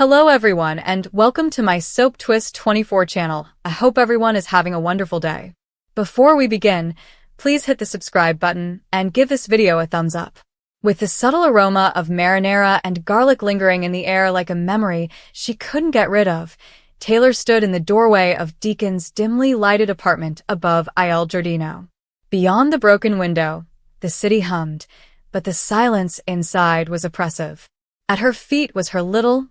Hello everyone and welcome to my Soap Twist 24 channel. I hope everyone is having a wonderful day. Before we begin, please hit the subscribe button and give this video a thumbs up. With the subtle aroma of marinara and garlic lingering in the air like a memory she couldn't get rid of, Taylor stood in the doorway of Deacon's dimly lighted apartment above Il Giardino. Beyond the broken window, the city hummed, but the silence inside was oppressive. At her feet was her little,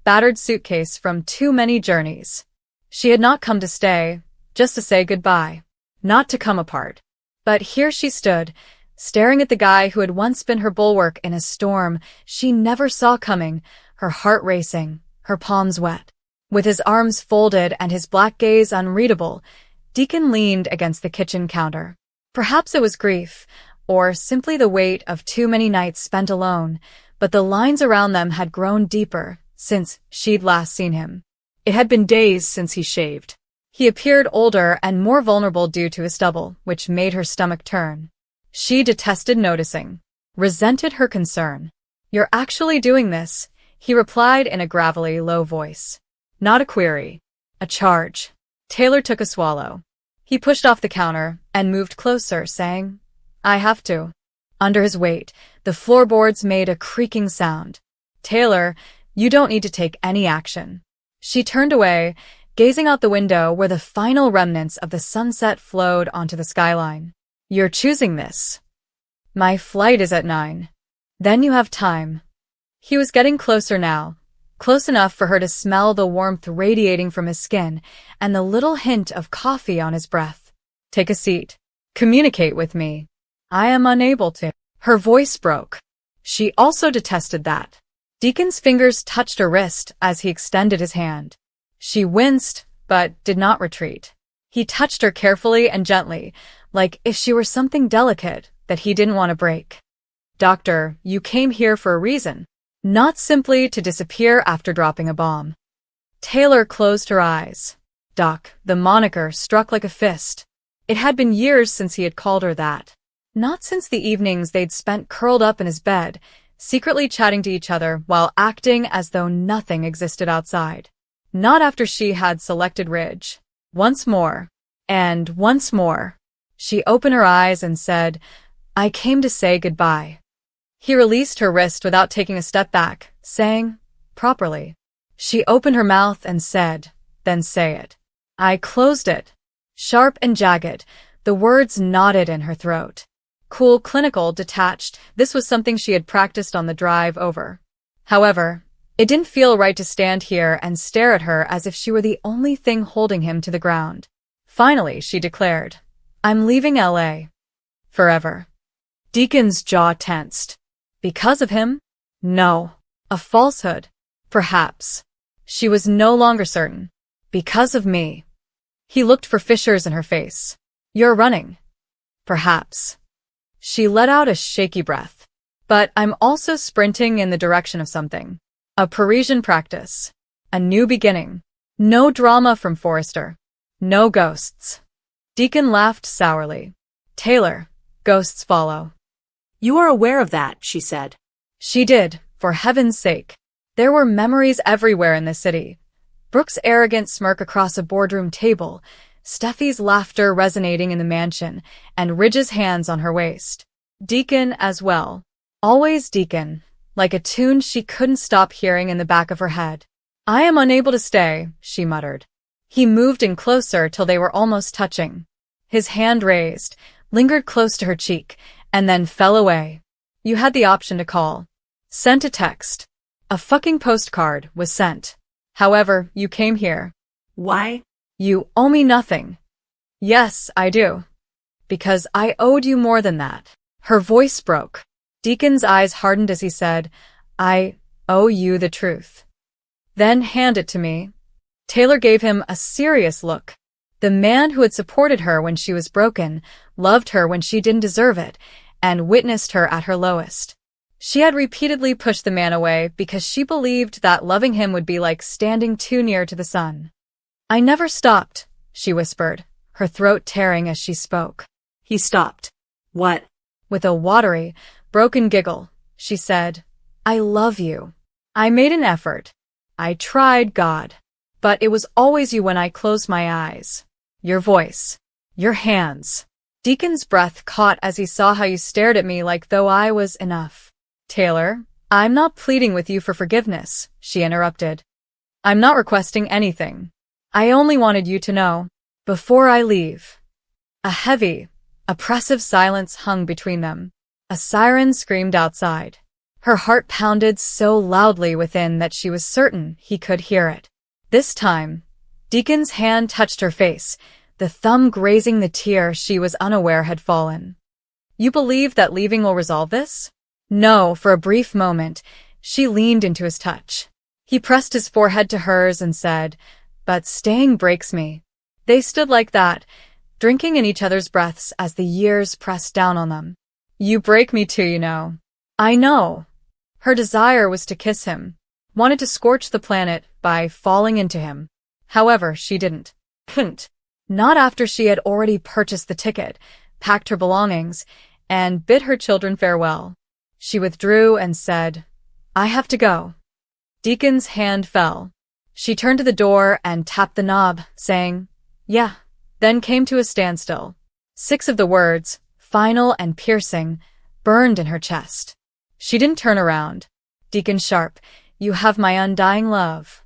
battered suitcase from too many journeys. She had not come to stay, just to say goodbye, not to come apart. But here she stood, staring at the guy who had once been her bulwark in a storm she never saw coming, her heart racing, her palms wet. With his arms folded and his black gaze unreadable, Deacon leaned against the kitchen counter. Perhaps it was grief, or simply the weight of too many nights spent alone, but the lines around them had grown deeper since she'd last seen him. It had been days since he shaved. He appeared older and more vulnerable due to his stubble, which made her stomach turn. She detested noticing, resented her concern. "You're actually doing this," he replied in a gravelly, low voice. Not a query. A charge. Taylor took a swallow. He pushed off the counter and moved closer, saying, "I have to." Under his weight, the floorboards made a creaking sound. "Taylor, you don't need to take any action." She turned away, gazing out the window where the final remnants of the sunset flowed onto the skyline. "You're choosing this. My flight is at 9. Then you have time." He was getting closer now, close enough for her to smell the warmth radiating from his skin and the little hint of coffee on his breath. "Take a seat. Communicate with me." "I am unable to." Her voice broke. She also detested that. Deacon's fingers touched her wrist as he extended his hand. She winced, but did not retreat. He touched her carefully and gently, like if she were something delicate that he didn't want to break. "Doctor, you came here for a reason, not simply to disappear after dropping a bomb." Taylor closed her eyes. Doc, the moniker struck like a fist. It had been years since he had called her that. Not since the evenings they'd spent curled up in his bed, secretly chatting to each other while acting as though nothing existed outside. Not after she had selected Ridge. Once more, and once more, she opened her eyes and said, "I came to say goodbye." He released her wrist without taking a step back, saying, "Properly." She opened her mouth and said, "Then say it." "I closed it." Sharp and jagged, the words knotted in her throat. Cool, clinical, detached, this was something she had practiced on the drive over. However, it didn't feel right to stand here and stare at her as if she were the only thing holding him to the ground. Finally, she declared, "I'm leaving LA. Forever." Deacon's jaw tensed. Because of him? No. A falsehood? Perhaps. She was no longer certain. Because of me. He looked for fissures in her face. "You're running." "Perhaps." She let out a shaky breath. "But I'm also sprinting in the direction of something. A Parisian practice. A new beginning. No drama from Forrester. No ghosts." Deacon laughed sourly. "Taylor, ghosts follow." "You are aware of that," she said. She did, for heaven's sake. There were memories everywhere in the city. Brooke's arrogant smirk across a boardroom table, Steffi's laughter resonating in the mansion, and Ridge's hands on her waist. Deacon as well. Always Deacon, like a tune she couldn't stop hearing in the back of her head. "I am unable to stay," she muttered. He moved in closer till they were almost touching. His hand raised, lingered close to her cheek, and then fell away. "You had the option to call. Sent a text. A fucking postcard was sent. However, you came here." "Why?" "You owe me nothing." "Yes, I do. Because I owed you more than that." Her voice broke. Deacon's eyes hardened as he said, "I owe you the truth." "Then hand it to me." Taylor gave him a serious look. The man who had supported her when she was broken, loved her when she didn't deserve it, and witnessed her at her lowest. She had repeatedly pushed the man away because she believed that loving him would be like standing too near to the sun. "I never stopped," she whispered, her throat tearing as she spoke. He stopped. "What?" With a watery, broken giggle, she said, "I love you." "I made an effort." I tried, God. But it was always you when I closed my eyes. Your voice. Your hands. Deacon's breath caught as he saw how you stared at me like though I was enough. Taylor, I'm not pleading with you for forgiveness, she interrupted. I'm not requesting anything. I only wanted you to know. Before I leave. A heavy, oppressive silence hung between them. A siren screamed outside. Her heart pounded so loudly within that she was certain he could hear it. This time, Deacon's hand touched her face, the thumb grazing the tear she was unaware had fallen. You believe that leaving will resolve this? No, for a brief moment, she leaned into his touch. He pressed his forehead to hers and said, but staying breaks me. They stood like that, drinking in each other's breaths as the years pressed down on them. You break me too, you know. I know. Her desire was to kiss him, wanted to scorch the planet by falling into him. However, she didn't. Couldn't. Not after she had already purchased the ticket, packed her belongings, and bid her children farewell. She withdrew and said, I have to go. Deacon's hand fell. She turned to the door and tapped the knob, saying, yeah, then came to a standstill. 6 of the words, final and piercing, burned in her chest. She didn't turn around. Deacon sharp, you have my undying love.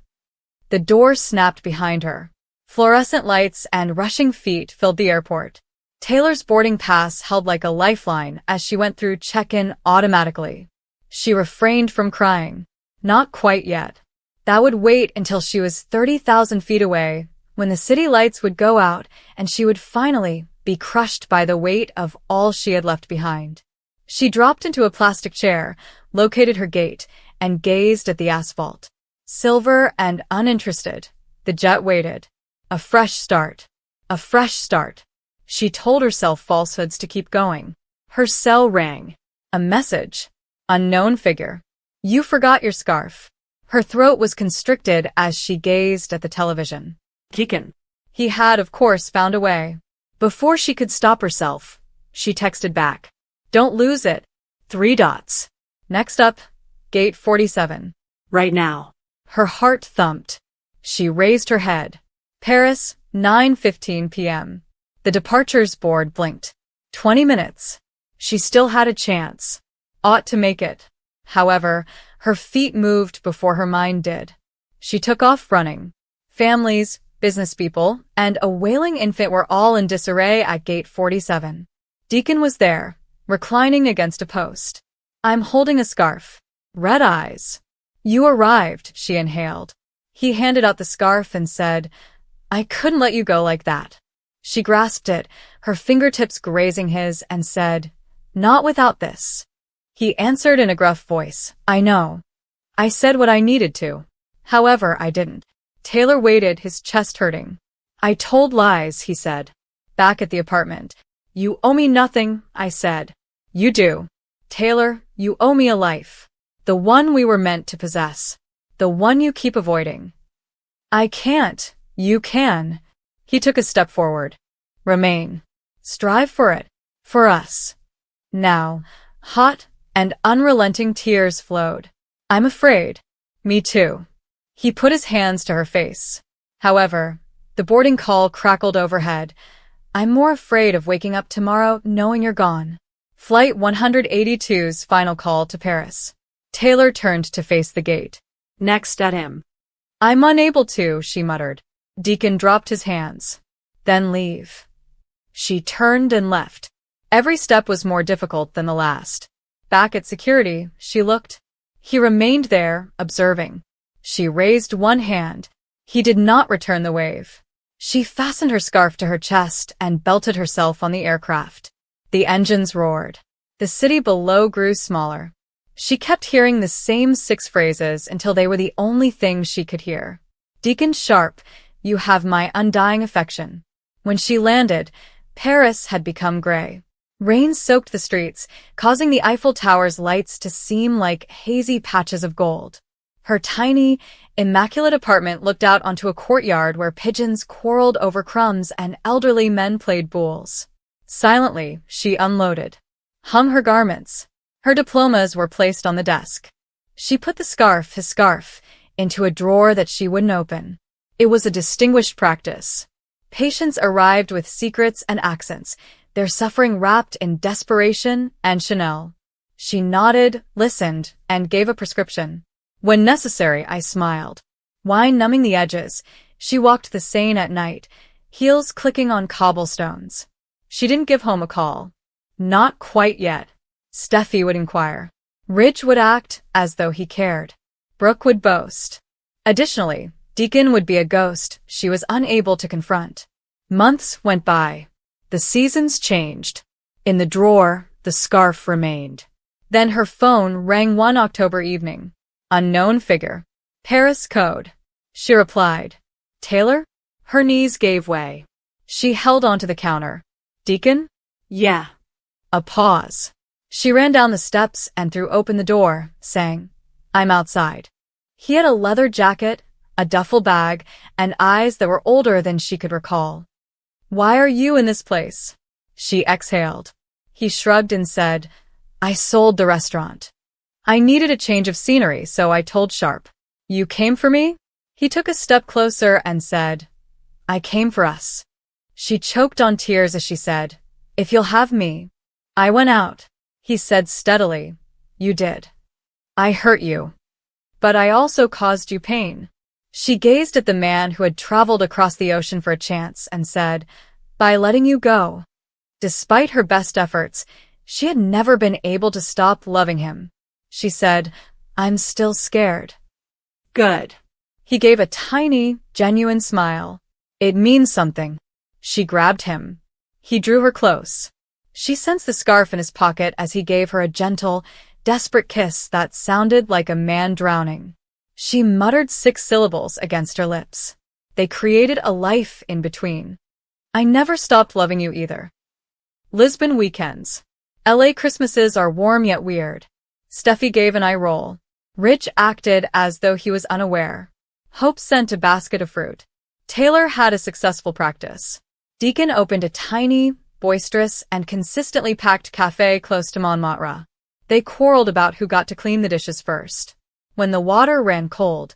The door snapped behind her. Fluorescent lights and rushing feet filled the airport. Taylor's boarding pass held like a lifeline as she went through check-in automatically. She refrained from crying. Not quite yet. That would wait until she was 30,000 feet away, when the city lights would go out and she would finally be crushed by the weight of all she had left behind. She dropped into a plastic chair, located her gate, and gazed at the asphalt. Silver and uninterested, the jet waited. A fresh start. A fresh start. She told herself falsehoods to keep going. Her cell rang. A message. Unknown figure. You forgot your scarf. Her throat was constricted as she gazed at the television. Deacon. He had, of course, found a way. Before she could stop herself, she texted back. Don't lose it. 3 dots. Next up, gate 47. Right now. Her heart thumped. She raised her head. Paris, 9:15 p.m. The departures board blinked. 20 minutes. She still had a chance. Ought to make it. However, her feet moved before her mind did. She took off running. Families, business people, and a wailing infant were all in disarray at gate 47. Deacon was there, reclining against a post. I'm holding a scarf. Red eyes. You arrived, she inhaled. He handed out the scarf and said, I couldn't let you go like that. She grasped it, her fingertips grazing his, and said, not without this. He answered in a gruff voice, I know. I said what I needed to. However, I didn't. Taylor waited, his chest hurting. I told lies, he said. Back at the apartment. You owe me nothing, I said. You do. Taylor, you owe me a life. The one we were meant to possess. The one you keep avoiding. I can't. You can. He took a step forward. Remain. Strive for it. For us. Now, hot and unrelenting tears flowed. I'm afraid. Me too. He put his hands to her face. However, the boarding call crackled overhead. I'm more afraid of waking up tomorrow knowing you're gone. Flight 182's final call to Paris. Taylor turned to face the gate. Next at him. I'm unable to, she muttered. Deacon dropped his hands. Then leave. She turned and left. Every step was more difficult than the last. Back at security, she looked. He remained there, observing. She raised one hand. He did not return the wave. She fastened her scarf to her chest and belted herself on the aircraft. The engines roared. The city below grew smaller. She kept hearing the same 6 phrases until they were the only things she could hear. Deacon sharp, you have my undying affection. When she landed, Paris had become gray. Rain soaked the streets, causing the Eiffel Tower's lights to seem like hazy patches of gold. Her tiny, immaculate apartment looked out onto a courtyard where pigeons quarreled over crumbs and elderly men played bowls. Silently, she unloaded. Hung her garments. Her diplomas were placed on the desk. She put his scarf, into a drawer that she wouldn't open. It was a distinguished practice. Patients arrived with secrets and accents, their suffering wrapped in desperation and Chanel. She nodded, listened, and gave a prescription. When necessary, I smiled. Wine numbing the edges, she walked the Seine at night, heels clicking on cobblestones. She didn't give home a call. Not quite yet. Steffi would inquire. Ridge would act as though he cared. Brooke would boast. Additionally, Deacon would be a ghost she was unable to confront. Months went by. The seasons changed. In the drawer, the scarf remained. Then her phone rang one October evening. Unknown figure. Paris code. She replied. Taylor? Her knees gave way. She held onto the counter. Deacon? Yeah. A pause. She ran down the steps and threw open the door, saying, I'm outside. He had a leather jacket, a duffel bag, and eyes that were older than she could recall. Why are you in this place? She exhaled. He shrugged and said, I sold the restaurant. I needed a change of scenery, so I told Sharp. You came for me? He took a step closer and said, I came for us. She choked on tears as she said, If you'll have me. I went out. He said steadily, You did. I hurt you. But I also caused you pain. She gazed at the man who had traveled across the ocean for a chance and said, By letting you go. Despite her best efforts, she had never been able to stop loving him. She said, I'm still scared. Good. He gave a tiny, genuine smile. It means something. She grabbed him. He drew her close. She sensed the scarf in his pocket as he gave her a gentle, desperate kiss that sounded like a man drowning. She muttered 6 syllables against her lips. They created a life in between. I never stopped loving you either. Lisbon weekends. LA Christmases are warm yet weird. Steffi gave an eye roll. Rich acted as though he was unaware. Hope sent a basket of fruit. Taylor had a successful practice. Deacon opened a tiny, boisterous, and consistently packed cafe close to Montmartre. They quarreled about who got to clean the dishes first. When the water ran cold,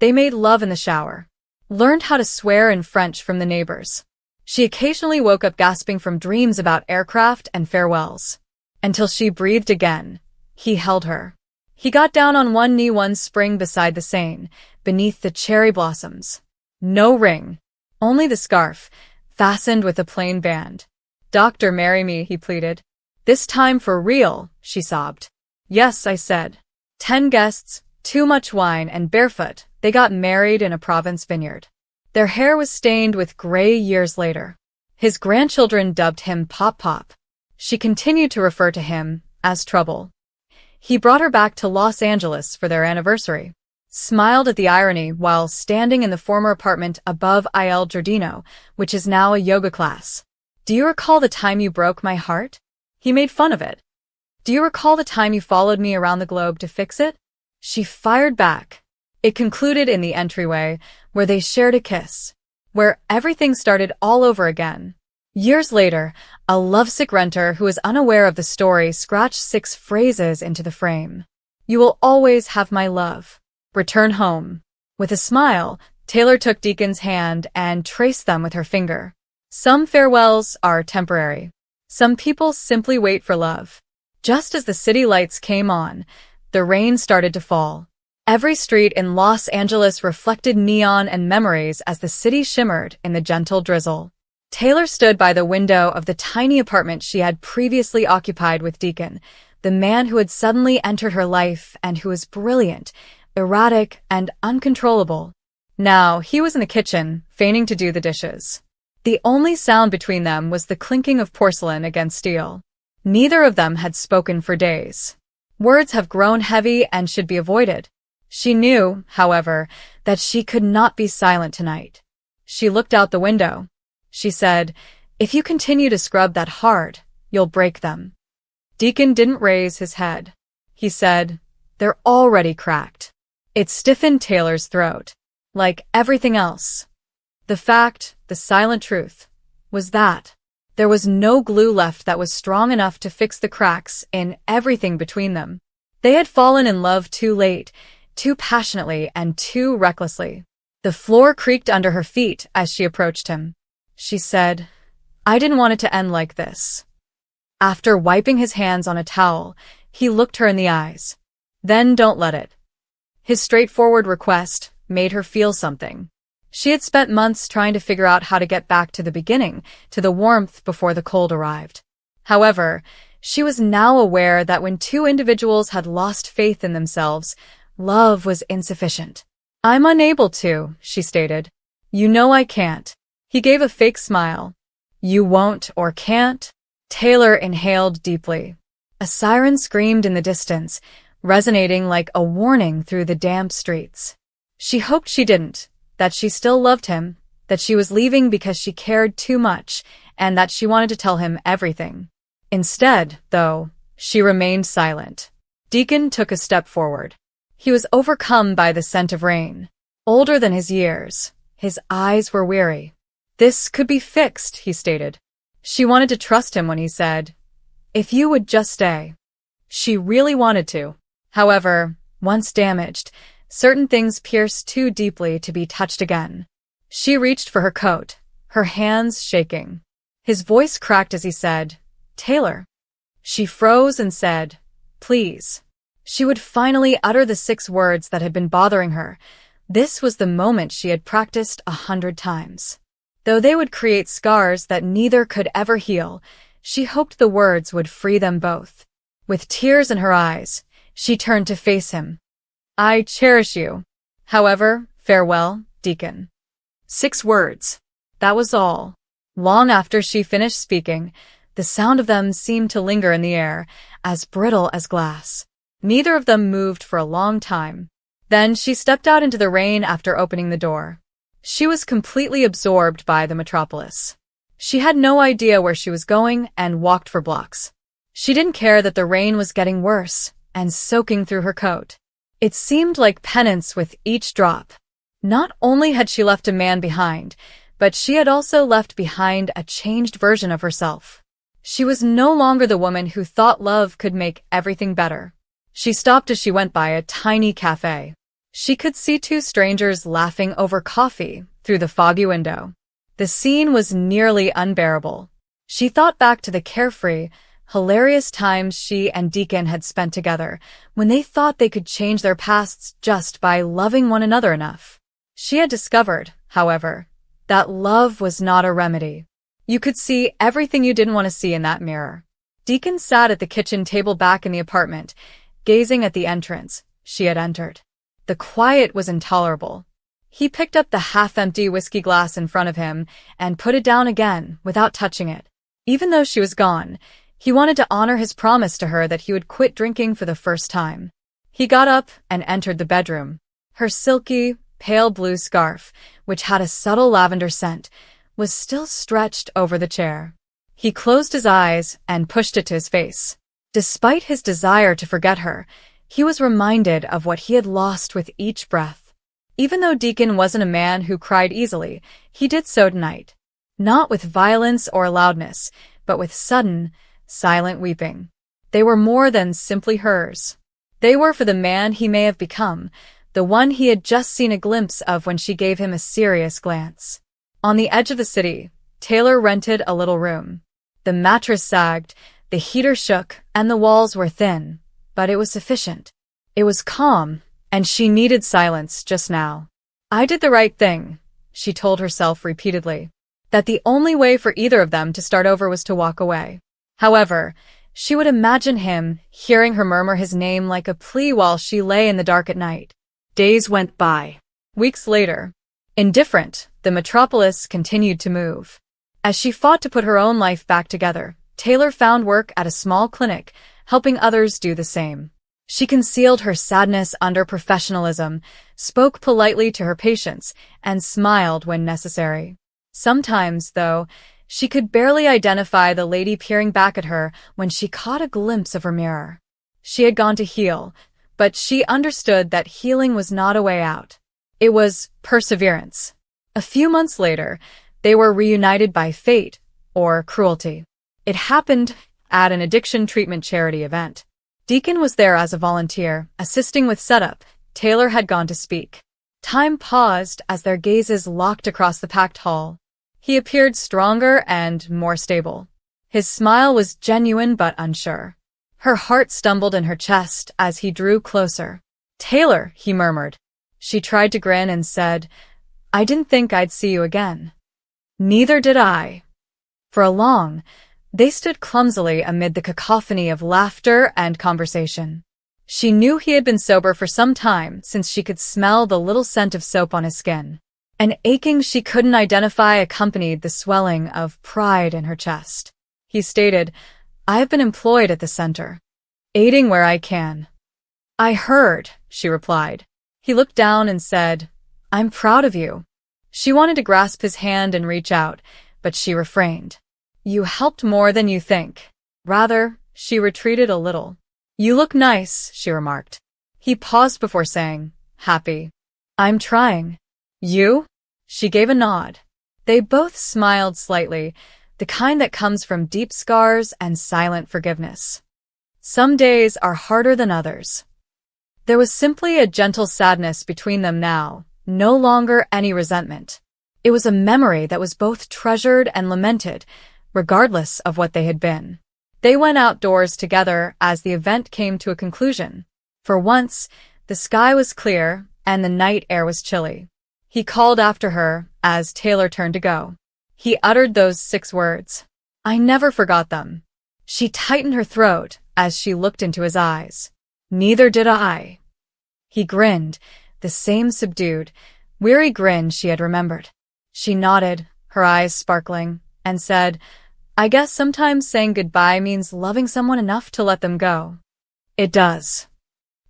they made love in the shower. Learned how to swear in French from the neighbors. She occasionally woke up gasping from dreams about aircraft and farewells. Until she breathed again, he held her. He got down on one knee one spring beside the Seine, beneath the cherry blossoms. No ring. Only the scarf, fastened with a plain band. Doctor, marry me, he pleaded. This time for real, she sobbed. Yes, I said. 10 guests, too much wine, and barefoot, they got married in a Provence vineyard. Their hair was stained with gray years later. His grandchildren dubbed him Pop Pop. She continued to refer to him as Trouble. He brought her back to Los Angeles for their anniversary. Smiled at the irony while standing in the former apartment above Il Giardino, which is now a yoga class. Do you recall the time you broke my heart? He made fun of it. Do you recall the time you followed me around the globe to fix it? She fired back. It concluded in the entryway, where they shared a kiss, where everything started all over again. Years later, a lovesick renter who was unaware of the story scratched 6 phrases into the frame. You will always have my love. Return home. With a smile, Taylor took Deacon's hand and traced them with her finger. Some farewells are temporary. Some people simply wait for love. Just as the city lights came on, the rain started to fall. Every street in Los Angeles reflected neon and memories as the city shimmered in the gentle drizzle. Taylor stood by the window of the tiny apartment she had previously occupied with Deacon, the man who had suddenly entered her life and who was brilliant, erratic, and uncontrollable. Now, he was in the kitchen, feigning to do the dishes. The only sound between them was the clinking of porcelain against steel. Neither of them had spoken for days. Words have grown heavy and should be avoided. She knew, however, that she could not be silent tonight. She looked out the window. She said, If you continue to scrub that hard, you'll break them. Deacon didn't raise his head. He said, They're already cracked. It stiffened Taylor's throat. Like everything else. The fact, the silent truth, was that there was no glue left that was strong enough to fix the cracks in everything between them. They had fallen in love too late, too passionately and too recklessly. The floor creaked under her feet as she approached him. She said, "I didn't want it to end like this." After wiping his hands on a towel, he looked her in the eyes. "Then don't let it." His straightforward request made her feel something. She had spent months trying to figure out how to get back to the beginning, to the warmth before the cold arrived. However, she was now aware that when two individuals had lost faith in themselves, love was insufficient. "I'm unable to," she stated. "You know I can't." He gave a fake smile. "You won't or can't?" Taylor inhaled deeply. A siren screamed in the distance, resonating like a warning through the damp streets. She hoped she didn't, that she still loved him, that she was leaving because she cared too much, and that she wanted to tell him everything. Instead, though, she remained silent. Deacon took a step forward. He was overcome by the scent of rain. Older than his years, his eyes were weary. "This could be fixed," he stated. She wanted to trust him when he said, "If you would just stay." She really wanted to. However, once damaged, certain things pierced too deeply to be touched again. She reached for her coat, her hands shaking. His voice cracked as he said, "Taylor." She froze and said, "Please." She would finally utter the 6 words that had been bothering her. This was the moment she had practiced 100 times. Though they would create scars that neither could ever heal, she hoped the words would free them both. With tears in her eyes, she turned to face him. "I cherish you. However, farewell, Deacon." 6 words. That was all. Long after she finished speaking, the sound of them seemed to linger in the air, as brittle as glass. Neither of them moved for a long time. Then she stepped out into the rain after opening the door. She was completely absorbed by the metropolis. She had no idea where she was going and walked for blocks. She didn't care that the rain was getting worse and soaking through her coat. It seemed like penance with each drop. Not only had she left a man behind, but she had also left behind a changed version of herself. She was no longer the woman who thought love could make everything better. She stopped as she went by a tiny cafe. She could see 2 strangers laughing over coffee through the foggy window. The scene was nearly unbearable. She thought back to the carefree, hilarious times she and Deacon had spent together, when they thought they could change their pasts just by loving one another enough. She had discovered, however, that love was not a remedy. You could see everything you didn't want to see in that mirror. Deacon sat at the kitchen table back in the apartment, gazing at the entrance she had entered. The quiet was intolerable. He picked up the half-empty whiskey glass in front of him and put it down again without touching it. Even though she was gone, he wanted to honor his promise to her that he would quit drinking for the first time. He got up and entered the bedroom. Her silky, pale blue scarf, which had a subtle lavender scent, was still stretched over the chair. He closed his eyes and pushed it to his face. Despite his desire to forget her, he was reminded of what he had lost with each breath. Even though Deacon wasn't a man who cried easily, he did so tonight. Not with violence or loudness, but with sudden, silent weeping. They were more than simply hers. They were for the man he may have become, the one he had just seen a glimpse of when she gave him a serious glance. On the edge of the city, Taylor rented a little room. The mattress sagged, the heater shook, and the walls were thin, but it was sufficient. It was calm, and she needed silence just now. "I did the right thing," she told herself repeatedly. That the only way for either of them to start over was to walk away. However, she would imagine him hearing her murmur his name like a plea while she lay in the dark at night. Days went by. Weeks later, indifferent, the metropolis continued to move. As she fought to put her own life back together, Taylor found work at a small clinic, helping others do the same. She concealed her sadness under professionalism, spoke politely to her patients, and smiled when necessary. Sometimes, though, she could barely identify the lady peering back at her when she caught a glimpse of her mirror. She had gone to heal, but she understood that healing was not a way out. It was perseverance. A few months later, they were reunited by fate, or cruelty. It happened at an addiction treatment charity event. Deacon was there as a volunteer, assisting with setup, Taylor had gone to speak. Time paused as their gazes locked across the packed hall. He appeared stronger and more stable. His smile was genuine but unsure. Her heart stumbled in her chest as he drew closer. "Taylor," he murmured. She tried to grin and said, "I didn't think I'd see you again." "Neither did I." For a long, they stood clumsily amid the cacophony of laughter and conversation. She knew he had been sober for some time since she could smell the little scent of soap on his skin. An aching she couldn't identify accompanied the swelling of pride in her chest. He stated, "I have been employed at the center, aiding where I can." "I heard," she replied. He looked down and said, "I'm proud of you." She wanted to grasp his hand and reach out, but she refrained. "You helped more than you think." Rather, she retreated a little. "You look nice," she remarked. He paused before saying, "Happy?" "I'm trying." "You?" She gave a nod. They both smiled slightly, the kind that comes from deep scars and silent forgiveness. Some days are harder than others. There was simply a gentle sadness between them now, no longer any resentment. It was a memory that was both treasured and lamented, regardless of what they had been. They went outdoors together as the event came to a conclusion. For once, the sky was clear and the night air was chilly. He called after her as Taylor turned to go. He uttered those 6 words. "I never forgot them." She tightened her throat as she looked into his eyes. "Neither did I." He grinned, the same subdued, weary grin she had remembered. She nodded, her eyes sparkling, and said, "I guess sometimes saying goodbye means loving someone enough to let them go." "It does."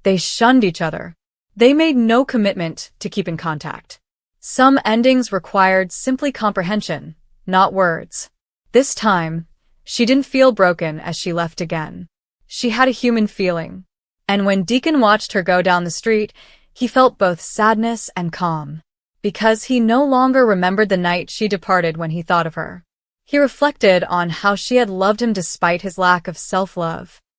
They shunned each other. They made no commitment to keep in contact. Some endings required simply comprehension, not words. This time, she didn't feel broken as she left again. She had a human feeling. And when Deacon watched her go down the street, he felt both sadness and calm. Because he no longer remembered the night she departed when he thought of her. He reflected on how she had loved him despite his lack of self-love.